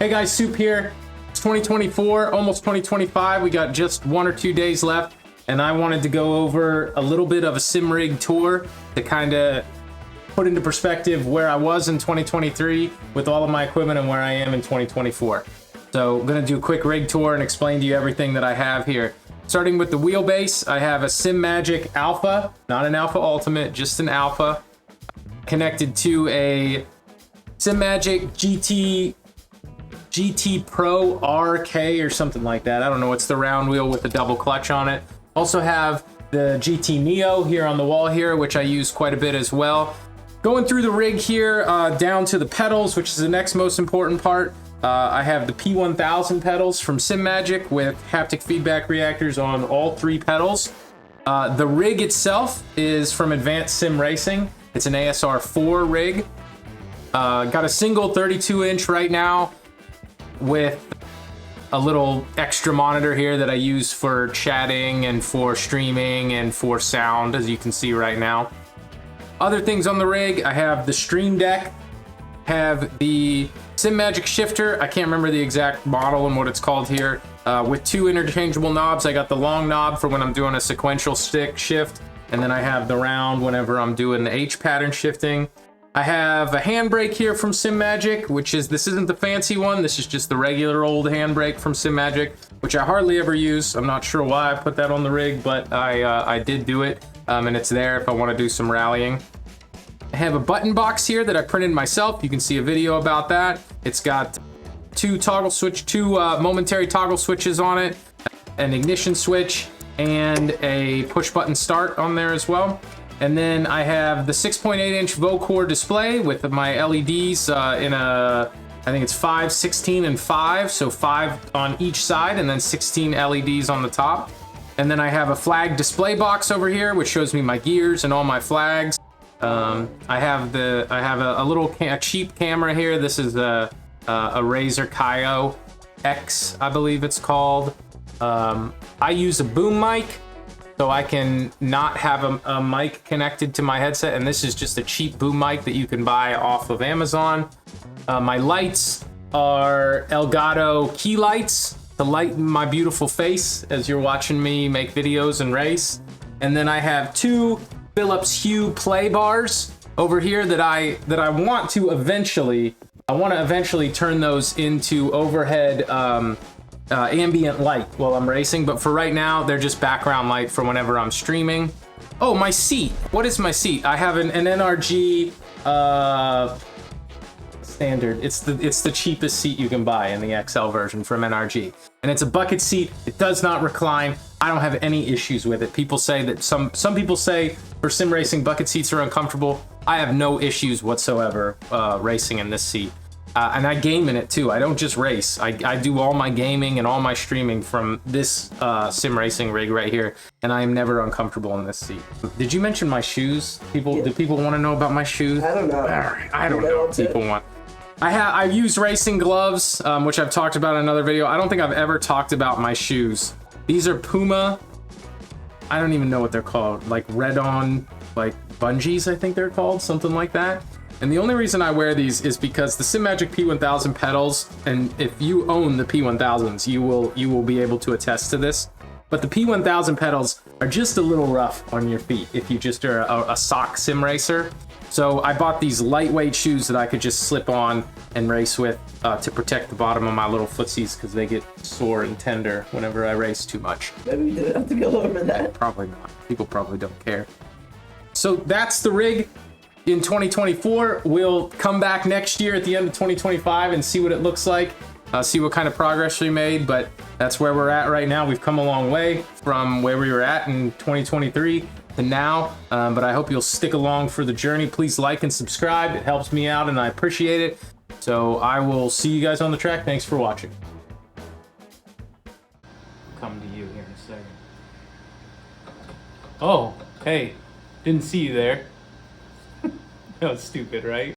Hey guys, Soup here. It's 2024, almost 2025. We got just 1 or 2 days left, and I wanted to go over a little bit of a sim rig tour to kind of put into perspective where I was in 2023 with all of my equipment and where I am in 2024. So I'm gonna do a quick rig tour and explain to you everything that I have here. Starting with the wheelbase, I have a SimMagic Alpha, not an Alpha Ultimate, just an Alpha, connected to a SimMagic GT Pro RK or something like that. I don't know. It's the round wheel with the double clutch on it. Also have the GT Neo here on the wall here, which I use quite a bit as well. Going through the rig here, down to the pedals, which is the next most important part. I have the P1000 pedals from SimMagic with haptic feedback reactors on all 3 pedals. The rig itself is from Advanced Sim Racing. It's an ASR 4 rig. Got a single 32-inch right now with a little extra monitor here that I use for chatting and for streaming and for sound, as you can see right now. Other things on the rig, I have the Stream Deck, have the SimMagic shifter. I can't remember the exact model and what it's called here, with 2 interchangeable knobs. I got the long knob for when I'm doing a sequential stick shift, and then I have the round whenever I'm doing the H pattern shifting. I have a handbrake here from SimMagic, this isn't the fancy one, this is just the regular old handbrake from SimMagic, which I hardly ever use. I'm not sure why I put that on the rig, but I did do it, and it's there if I want to do some rallying. I have a button box here that I printed myself. You can see a video about that. It's got 2 momentary toggle switches on it, an ignition switch, and a push button start on there as well. And then I have the 6.8-inch Vocore display with my LEDs in I think it's 5, 16, and 5. So 5 on each side and then 16 LEDs on the top. And then I have a flag display box over here, which shows me my gears and all my flags. I have a cheap camera here. This is a Razer Kaio X, I believe it's called. I use a boom mic, so I can not have a mic connected to my headset, and this is just a cheap boom mic that you can buy off of Amazon. My lights are Elgato key lights to light my beautiful face as you're watching me make videos and race. And then I have 2 Philips Hue play bars over here that I want to eventually turn those into overhead ambient light while I'm racing, but for right now they're just background light for whenever I'm streaming. Oh, my seat. What is my seat? I have an NRG standard. It's the cheapest seat you can buy in the XL version from NRG, and it's a bucket seat. It does not recline. I don't have any issues with it. People say that some people say for sim racing bucket seats are uncomfortable. I have no issues whatsoever racing in this seat. And I game in it too. I don't just race. I do all my gaming and all my streaming from this sim racing rig right here, and I am never uncomfortable in this seat. Did you mention my shoes? Do people want to know about my shoes? I don't know. I don't know what people want. I use racing gloves, which I've talked about in another video. I don't think I've ever talked about my shoes. These are Puma. I don't even know what they're called. Like Red-On, like bungees, I think they're called, something like that. And the only reason I wear these is because the SimMagic P1000 pedals, and if you own the P1000s, you will be able to attest to this. But the P1000 pedals are just a little rough on your feet if you just are a sock sim racer. So I bought these lightweight shoes that I could just slip on and race with to protect the bottom of my little footsies because they get sore and tender whenever I race too much. Maybe you didn't have to go over that. Probably not. People probably don't care. So that's the rig in 2024. We'll come back next year at the end of 2025 and see what it looks like, see what kind of progress we made, but that's where we're at right now. We've come a long way from where we were at in 2023 to now, but I hope you'll stick along for the journey. Please like and subscribe. It helps me out and I appreciate it. So I will see you guys on the track. Thanks for watching. Come to you here in a second. Oh, hey, didn't see you there. That was stupid, right?